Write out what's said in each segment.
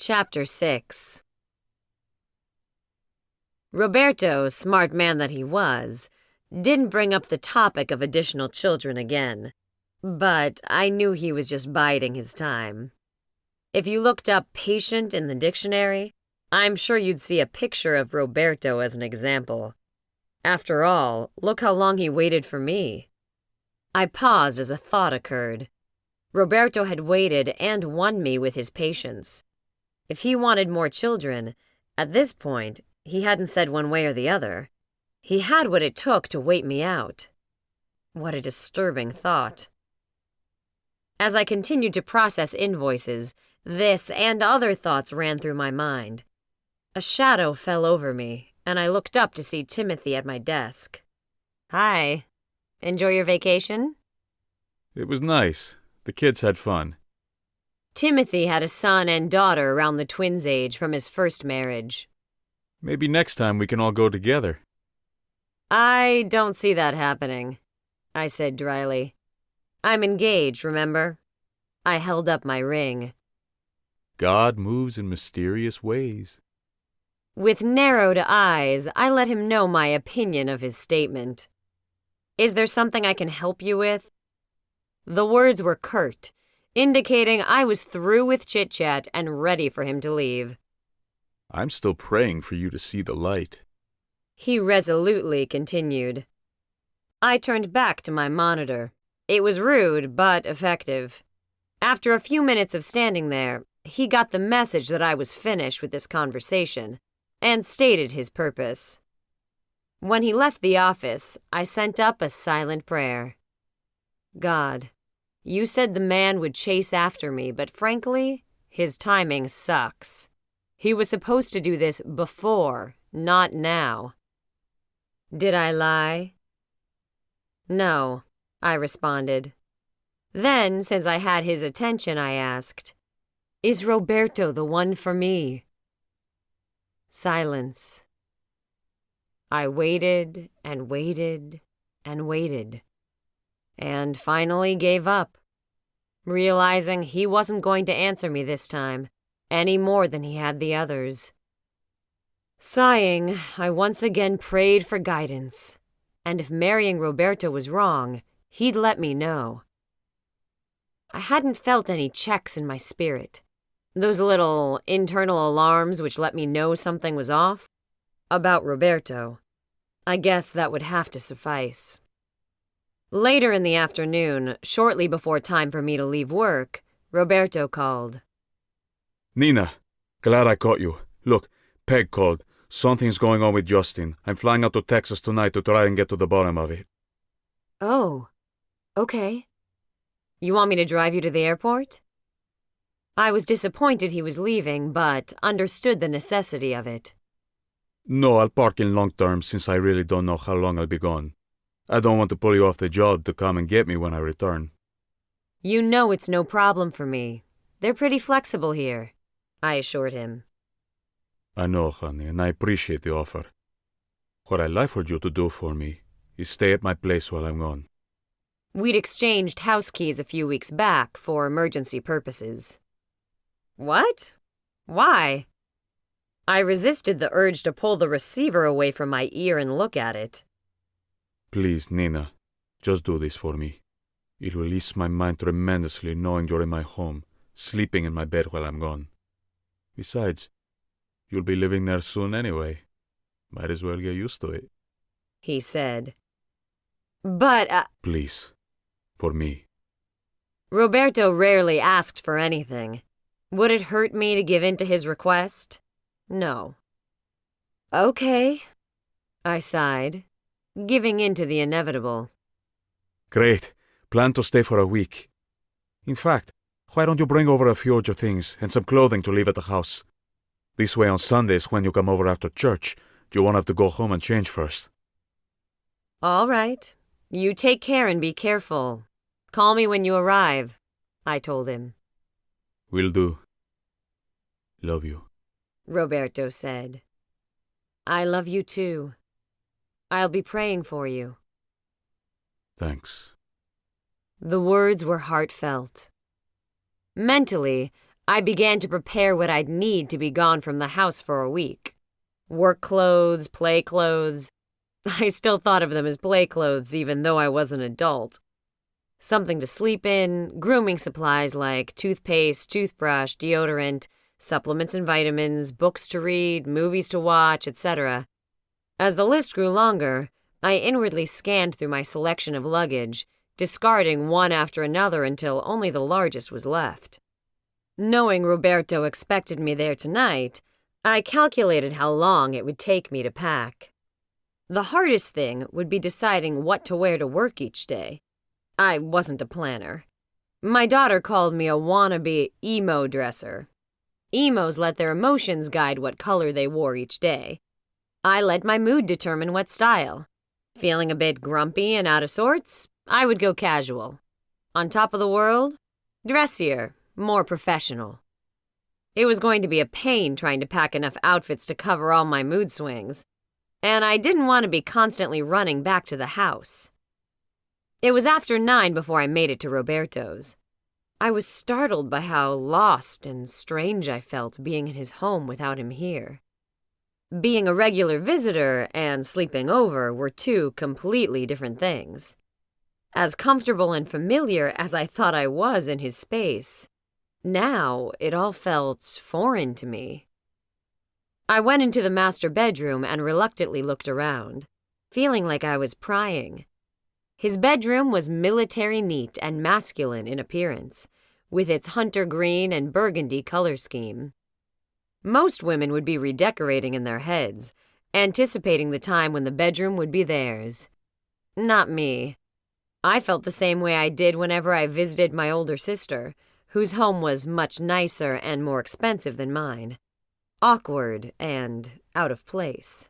Chapter 6. Roberto, smart man that he was, didn't bring up the topic of additional children again, but I knew he was just biding his time. If you looked up patient in the dictionary, I'm sure you'd see a picture of Roberto as an example. After all, look how long he waited for me. I paused as a thought occurred. Roberto had waited and won me with his patience. If he wanted more children, at this point, he hadn't said one way or the other. He had what it took to wait me out. What a disturbing thought. As I continued to process invoices, this and other thoughts ran through my mind. A shadow fell over me, and I looked up to see Timothy at my desk. "Hi. Enjoy your vacation?" It was nice. The kids had fun. Timothy had a son and daughter around the twins' age from his first marriage. Maybe next time we can all go together. "I don't see that happening," I said dryly. "I'm engaged, remember?" I held up my ring. God moves in mysterious ways. With narrowed eyes, I let him know my opinion of his statement. "Is there something I can help you with?" The words were curt, indicating I was through with chit-chat and ready for him to leave. I'm still praying for you to see the light. He resolutely continued. I turned back to my monitor. It was rude, but effective. After a few minutes of standing there, he got the message that I was finished with this conversation, and stated his purpose. When he left the office, I sent up a silent prayer. God, you said the man would chase after me, but frankly, his timing sucks. He was supposed to do this before, not now. Did I lie? No, I responded. Then, since I had his attention, I asked, "Is Roberto the one for me?" Silence. I waited and waited and waited, and finally gave up, realizing he wasn't going to answer me this time, any more than he had the others. Sighing, I once again prayed for guidance, and if marrying Roberto was wrong, he'd let me know. I hadn't felt any checks in my spirit, those little internal alarms which let me know something was off. About Roberto, I guess that would have to suffice. Later in the afternoon, shortly before time for me to leave work, Roberto called. Nina, glad I caught you. Look, Peg called. Something's going on with Justin. I'm flying out to Texas tonight to try and get to the bottom of it. Oh, okay. You want me to drive you to the airport? I was disappointed he was leaving, but understood the necessity of it. No, I'll park in long term since I really don't know how long I'll be gone. I don't want to pull you off the job to come and get me when I return. You know it's no problem for me. They're pretty flexible here, I assured him. I know, honey, and I appreciate the offer. What I'd like for you to do for me is stay at my place while I'm gone. We'd exchanged house keys a few weeks back for emergency purposes. What? Why? I resisted the urge to pull the receiver away from my ear and look at it. Please, Nina, just do this for me. It will ease my mind tremendously knowing you're in my home, sleeping in my bed while I'm gone. Besides, you'll be living there soon anyway. Might as well get used to it. He said. But, Please, for me. Roberto rarely asked for anything. Would it hurt me to give in to his request? No. Okay, I sighed, giving in to the inevitable. Great. Plan to stay for a week. In fact, why don't you bring over a few of your things and some clothing to leave at the house? This way on Sundays when you come over after church, you won't have to go home and change first. All right. You take care and be careful. Call me when you arrive, I told him. Will do. Love you. Roberto said. I love you too. I'll be praying for you. Thanks. The words were heartfelt. Mentally, I began to prepare what I'd need to be gone from the house for a week. Work clothes, play clothes. I still thought of them as play clothes even though I was an adult. Something to sleep in, grooming supplies like toothpaste, toothbrush, deodorant, supplements and vitamins, books to read, movies to watch, etc. As the list grew longer, I inwardly scanned through my selection of luggage, discarding one after another until only the largest was left. Knowing Roberto expected me there tonight, I calculated how long it would take me to pack. The hardest thing would be deciding what to wear to work each day. I wasn't a planner. My daughter called me a wannabe emo dresser. Emos let their emotions guide what color they wore each day. I let my mood determine what style. Feeling a bit grumpy and out of sorts, I would go casual. On top of the world, dressier, more professional. It was going to be a pain trying to pack enough outfits to cover all my mood swings, and I didn't want to be constantly running back to the house. It was after 9 before I made it to Roberto's. I was startled by how lost and strange I felt being in his home without him here. Being a regular visitor and sleeping over were two completely different things. As comfortable and familiar as I thought I was in his space, now it all felt foreign to me. I went into the master bedroom and reluctantly looked around, feeling like I was prying. His bedroom was military neat and masculine in appearance, with its hunter green and burgundy color scheme. Most women would be redecorating in their heads, anticipating the time when the bedroom would be theirs. Not me. I felt the same way I did whenever I visited my older sister, whose home was much nicer and more expensive than mine. Awkward and out of place.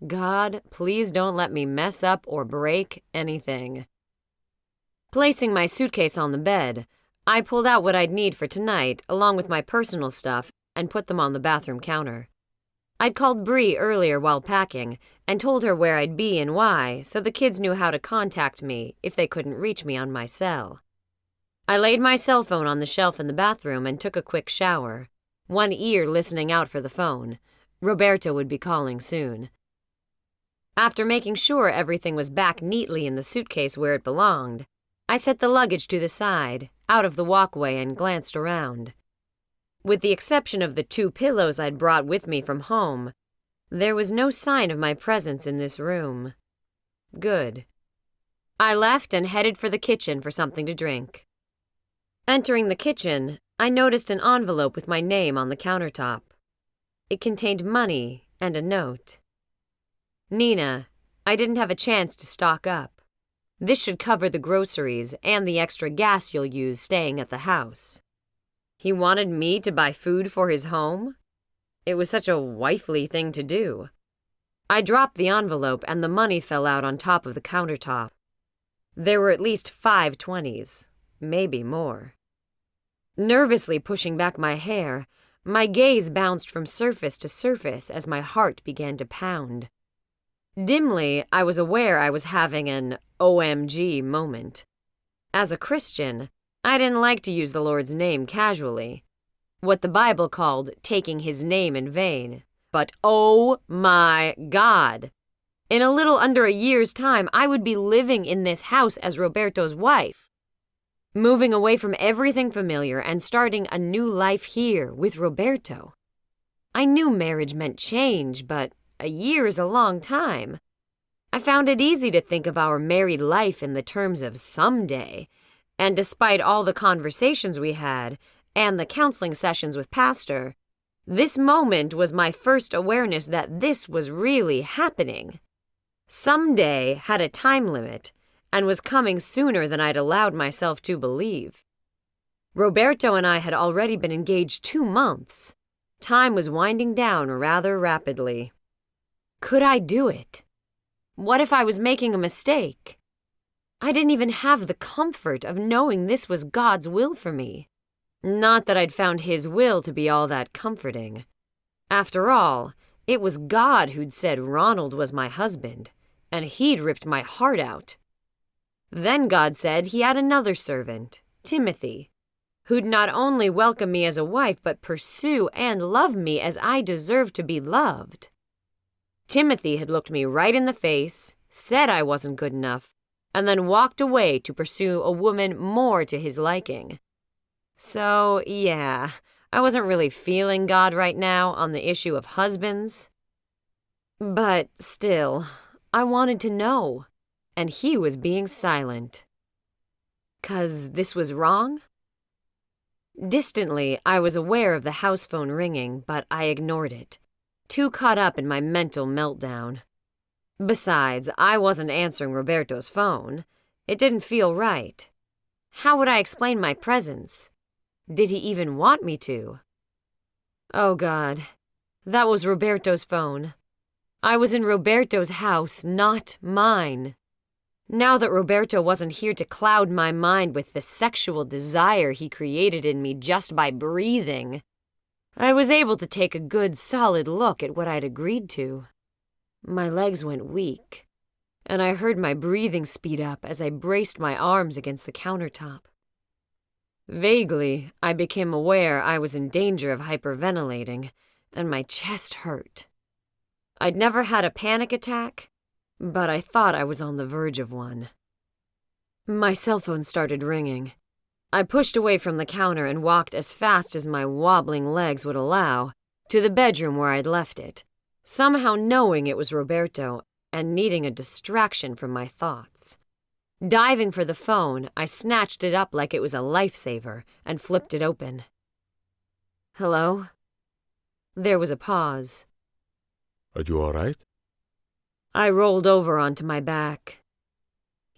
God, please don't let me mess up or break anything. Placing my suitcase on the bed, I pulled out what I'd need for tonight, along with my personal stuff, and put them on the bathroom counter. I'd called Bree earlier while packing and told her where I'd be and why, so the kids knew how to contact me if they couldn't reach me on my cell. I laid my cell phone on the shelf in the bathroom and took a quick shower, one ear listening out for the phone. Roberto would be calling soon. After making sure everything was back neatly in the suitcase where it belonged, I set the luggage to the side, out of the walkway, and glanced around. With the exception of the 2 pillows I'd brought with me from home, there was no sign of my presence in this room. Good. I left and headed for the kitchen for something to drink. Entering the kitchen, I noticed an envelope with my name on the countertop. It contained money and a note. Nina, I didn't have a chance to stock up. This should cover the groceries and the extra gas you'll use staying at the house. He wanted me to buy food for his home? It was such a wifely thing to do. I dropped the envelope and the money fell out on top of the countertop. There were at least 5 20s, maybe more. Nervously pushing back my hair, my gaze bounced from surface to surface as my heart began to pound. Dimly, I was aware I was having an OMG moment. As a Christian, I didn't like to use the Lord's name casually, what the Bible called taking his name in vain. But oh my God! In a little under a year's time, I would be living in this house as Roberto's wife, moving away from everything familiar and starting a new life here with Roberto. I knew marriage meant change, but a year is a long time. I found it easy to think of our married life in the terms of someday, and despite all the conversations we had and the counseling sessions with Pastor, this moment was my first awareness that this was really happening. Someday had a time limit and was coming sooner than I'd allowed myself to believe. Roberto and I had already been engaged 2 months. Time was winding down rather rapidly. Could I do it? What if I was making a mistake? I didn't even have the comfort of knowing this was God's will for me. Not that I'd found his will to be all that comforting. After all, it was God who'd said Ronald was my husband, and he'd ripped my heart out. Then God said he had another servant, Timothy, who'd not only welcome me as a wife, but pursue and love me as I deserved to be loved. Timothy had looked me right in the face, said I wasn't good enough, and then walked away to pursue a woman more to his liking. So, yeah, I wasn't really feeling God right now on the issue of husbands. But still, I wanted to know, and he was being silent. 'Cause this was wrong? Distantly, I was aware of the house phone ringing, but I ignored it, too caught up in my mental meltdown. Besides, I wasn't answering Roberto's phone. It didn't feel right. How would I explain my presence? Did he even want me to? Oh God, that was Roberto's phone. I was in Roberto's house, not mine. Now that Roberto wasn't here to cloud my mind with the sexual desire he created in me just by breathing, I was able to take a good, solid look at what I'd agreed to. My legs went weak, and I heard my breathing speed up as I braced my arms against the countertop. Vaguely, I became aware I was in danger of hyperventilating, and my chest hurt. I'd never had a panic attack, but I thought I was on the verge of one. My cell phone started ringing. I pushed away from the counter and walked as fast as my wobbling legs would allow to the bedroom where I'd left it, somehow knowing it was Roberto and needing a distraction from my thoughts. Diving for the phone, I snatched it up like it was a lifesaver and flipped it open. Hello? There was a pause. Are you all right? I rolled over onto my back.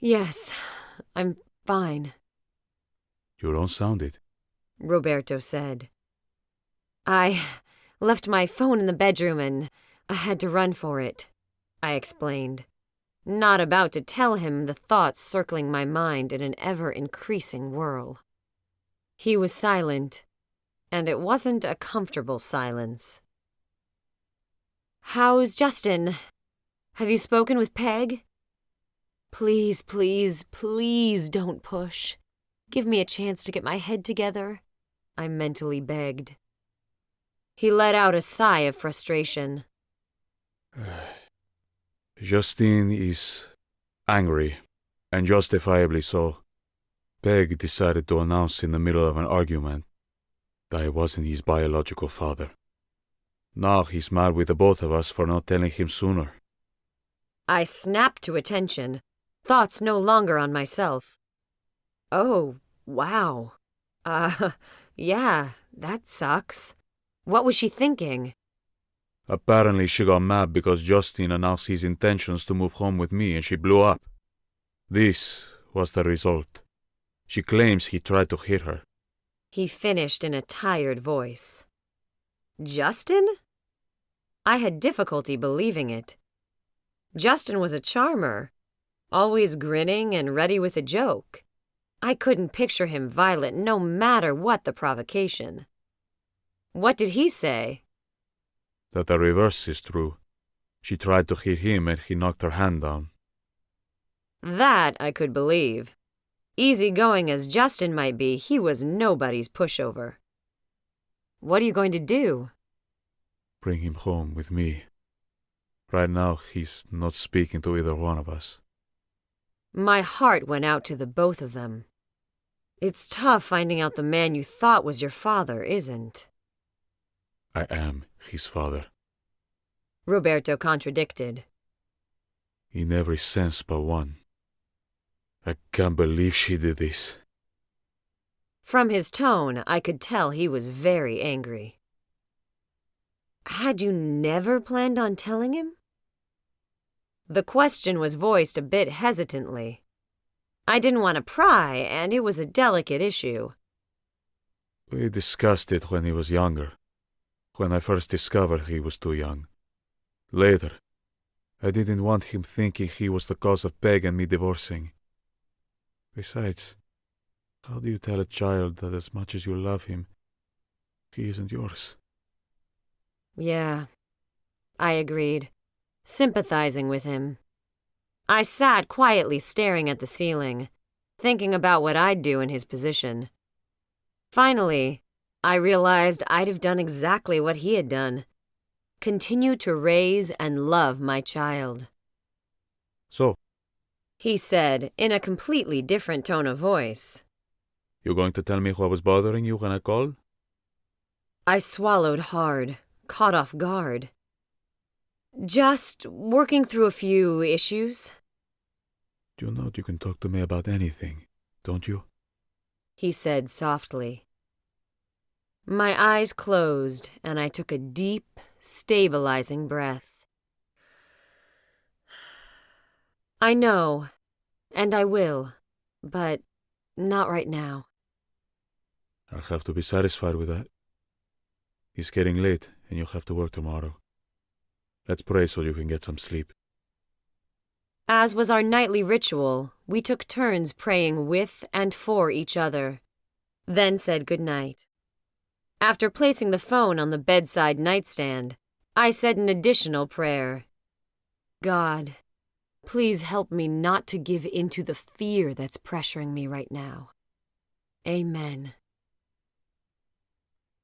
Yes, I'm fine, You don't sound it. Roberto said. I left my phone in the bedroom and I had to run for it, I explained, not about to tell him the thoughts circling my mind in an ever-increasing whirl. He was silent, and it wasn't a comfortable silence. How's Justin? Have you spoken with Peg? Please, please, please don't push. Give me a chance to get my head together, I mentally begged. He let out a sigh of frustration. Justin is angry, and justifiably so. Peg decided to announce in the middle of an argument that I wasn't his biological father. Now he's mad with the both of us for not telling him sooner. I snapped to attention, thoughts no longer on myself. Oh, wow. Yeah, that sucks. What was she thinking? Apparently she got mad because Justin announced his intentions to move home with me and she blew up. This was the result. She claims he tried to hit her. He finished in a tired voice. Justin? I had difficulty believing it. Justin was a charmer, always grinning and ready with a joke. I couldn't picture him violent no matter what the provocation. What did he say? That the reverse is true. She tried to hit him and he knocked her hand down. That I could believe. Easygoing as Justin might be, he was nobody's pushover. What are you going to do? Bring him home with me. Right now, he's not speaking to either one of us. My heart went out to the both of them. It's tough finding out the man you thought was your father isn't. I am his father. Roberto contradicted. In every sense but one. I can't believe she did this. From his tone, I could tell he was very angry. Had you never planned on telling him? The question was voiced a bit hesitantly. I didn't want to pry, and it was a delicate issue. We discussed it when he was younger. When I first discovered he was too young. Later, I didn't want him thinking he was the cause of Peg and me divorcing. Besides, how do you tell a child that as much as you love him, he isn't yours? Yeah, I agreed, sympathizing with him. I sat quietly staring at the ceiling, thinking about what I'd do in his position. Finally, I realized I'd have done exactly what he had done. Continue to raise and love my child. So, He said in a completely different tone of voice. you going to tell me what was bothering you when I called? I swallowed hard, caught off guard. Just working through a few issues, You know you can talk to me about anything, don't you? he said softly. My eyes closed and I took a deep, stabilizing breath. I know, and I will, but not right now. I'll have to be satisfied with that. It's getting late and you'll have to work tomorrow. Let's pray so you can get some sleep. As was our nightly ritual, we took turns praying with and for each other, then said good night. After placing the phone on the bedside nightstand, I said an additional prayer. God, please help me not to give in to the fear that's pressuring me right now. Amen.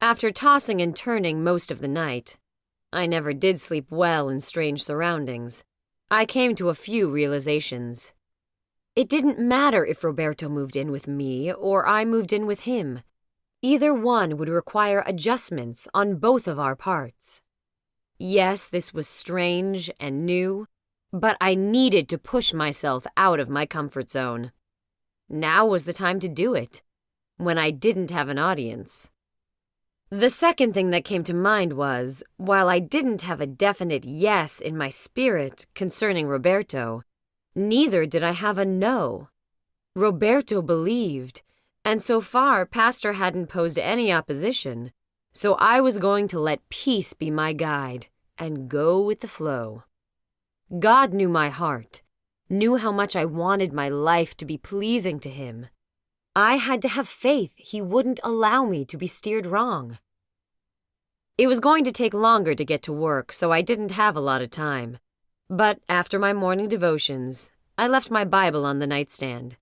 After tossing and turning most of the night, I never did sleep well in strange surroundings. I came to a few realizations. It didn't matter if Roberto moved in with me or I moved in with him. Either one would require adjustments on both of our parts. Yes, this was strange and new, but I needed to push myself out of my comfort zone. Now was the time to do it, when I didn't have an audience. The second thing that came to mind was, while I didn't have a definite yes in my spirit concerning Roberto, neither did I have a no. Roberto believed, and so far Pastor hadn't posed any opposition, so I was going to let peace be my guide and go with the flow. God knew my heart, knew how much I wanted my life to be pleasing to him. I had to have faith he wouldn't allow me to be steered wrong. It was going to take longer to get to work, so I didn't have a lot of time. But after my morning devotions, I left my Bible on the nightstand.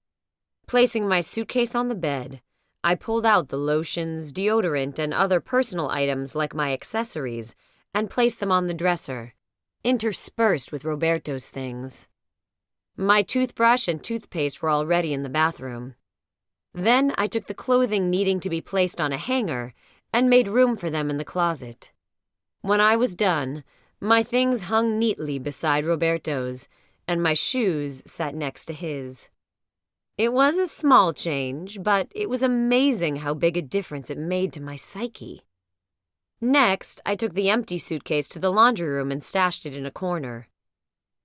Placing my suitcase on the bed, I pulled out the lotions, deodorant, and other personal items like my accessories and placed them on the dresser, interspersed with Roberto's things. My toothbrush and toothpaste were already in the bathroom. Then I took the clothing needing to be placed on a hanger and made room for them in the closet. When I was done, my things hung neatly beside Roberto's, and my shoes sat next to his. It was a small change, but it was amazing how big a difference it made to my psyche. Next, I took the empty suitcase to the laundry room and stashed it in a corner.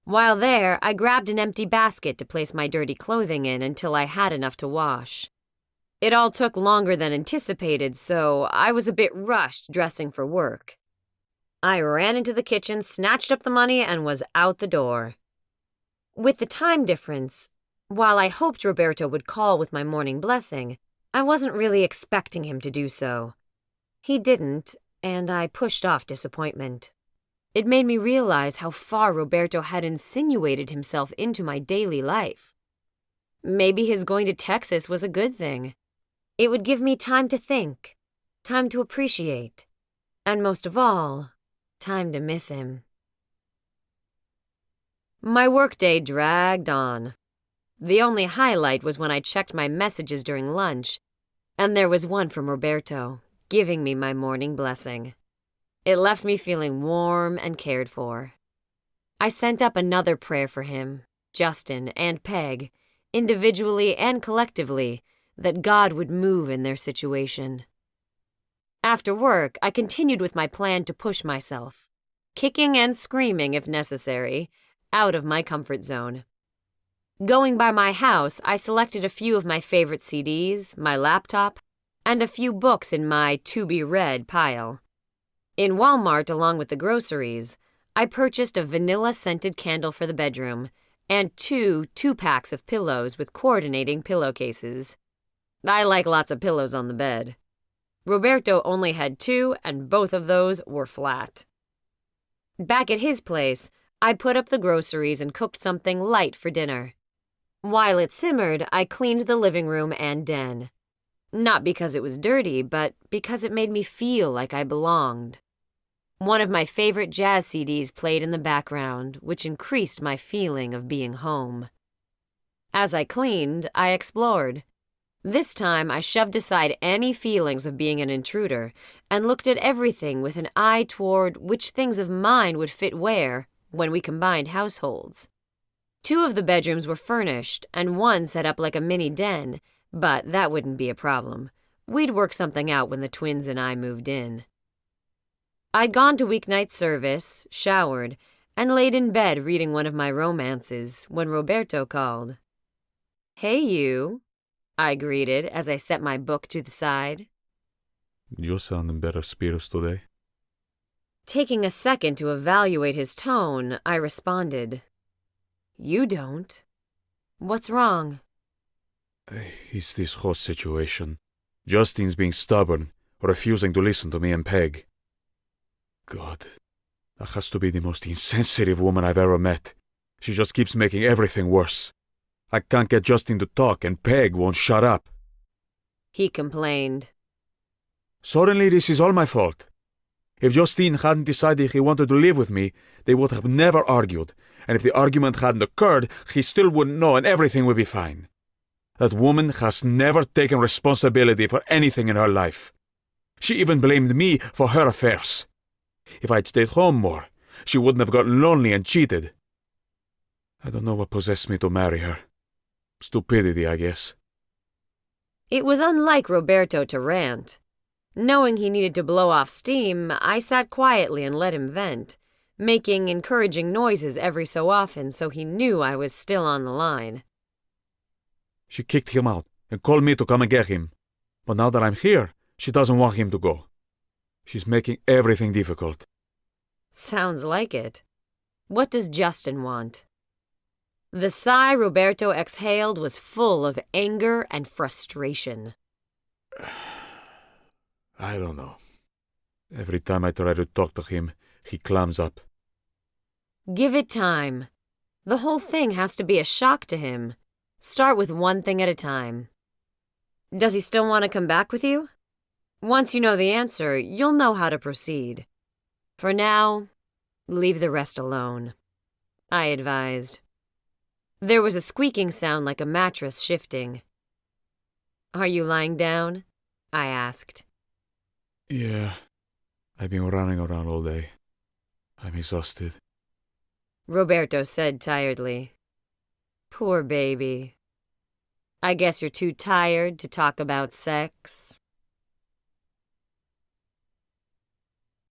While there, I grabbed an empty basket to place my dirty clothing in until I had enough to wash. It all took longer than anticipated, so I was a bit rushed dressing for work. I ran into the kitchen, snatched up the money, and was out the door. With the time difference, while I hoped Roberto would call with my morning blessing, I wasn't really expecting him to do so. He didn't, and I pushed off disappointment. It made me realize how far Roberto had insinuated himself into my daily life. Maybe his going to Texas was a good thing. It would give me time to think, time to appreciate, and most of all, time to miss him. My workday dragged on. The only highlight was when I checked my messages during lunch, and there was one from Roberto, giving me my morning blessing. It left me feeling warm and cared for. I sent up another prayer for him, Justin, and Peg, individually and collectively, that God would move in their situation. After work, I continued with my plan to push myself, kicking and screaming if necessary, out of my comfort zone. Going by my house, I selected a few of my favorite CDs, my laptop, and a few books in my to-be-read pile. In Walmart, along with the groceries, I purchased a vanilla-scented candle for the bedroom and two-packs of pillows with coordinating pillowcases. I like lots of pillows on the bed. Roberto only had 2, and both of those were flat. Back at his place, I put up the groceries and cooked something light for dinner. While it simmered, I cleaned the living room and den. Not because it was dirty, but because it made me feel like I belonged. One of my favorite jazz CDs played in the background, which increased my feeling of being home. As I cleaned, I explored. This time, I shoved aside any feelings of being an intruder and looked at everything with an eye toward which things of mine would fit where when we combined households. 2 of the bedrooms were furnished and one set up like a mini den, but that wouldn't be a problem. We'd work something out when the twins and I moved in. I'd gone to weeknight service, showered, and laid in bed reading one of my romances when Roberto called. "Hey, you," I greeted as I set my book to the side. You sound in better spirits today. Taking a second to evaluate his tone, I responded, "You don't. What's wrong?" It's this whole situation. Justine's being stubborn, refusing to listen to me and Peg. God, that has to be the most insensitive woman I've ever met. She just keeps making everything worse. I can't get Justine to talk and Peg won't shut up. He complained. Suddenly this is all my fault. If Justine hadn't decided he wanted to live with me, they would have never argued, and if the argument hadn't occurred, he still wouldn't know and everything would be fine. That woman has never taken responsibility for anything in her life. She even blamed me for her affairs. If I'd stayed home more, she wouldn't have gotten lonely and cheated. I don't know what possessed me to marry her. Stupidity, I guess. It was unlike Roberto to rant. Knowing he needed to blow off steam, I sat quietly and let him vent, making encouraging noises every so often so he knew I was still on the line. She kicked him out and called me to come and get him. But now that I'm here, she doesn't want him to go. She's making everything difficult. Sounds like it. What does Justin want? The sigh Roberto exhaled was full of anger and frustration. I don't know. Every time I try to talk to him, he clams up. Give it time. The whole thing has to be a shock to him. Start with one thing at a time. Does he still want to come back with you? Once you know the answer, you'll know how to proceed. For now, leave the rest alone, I advised. There was a squeaking sound like a mattress shifting. Are you lying down? I asked. Yeah, I've been running around all day. I'm exhausted. Roberto said tiredly. Poor baby. I guess you're too tired to talk about sex.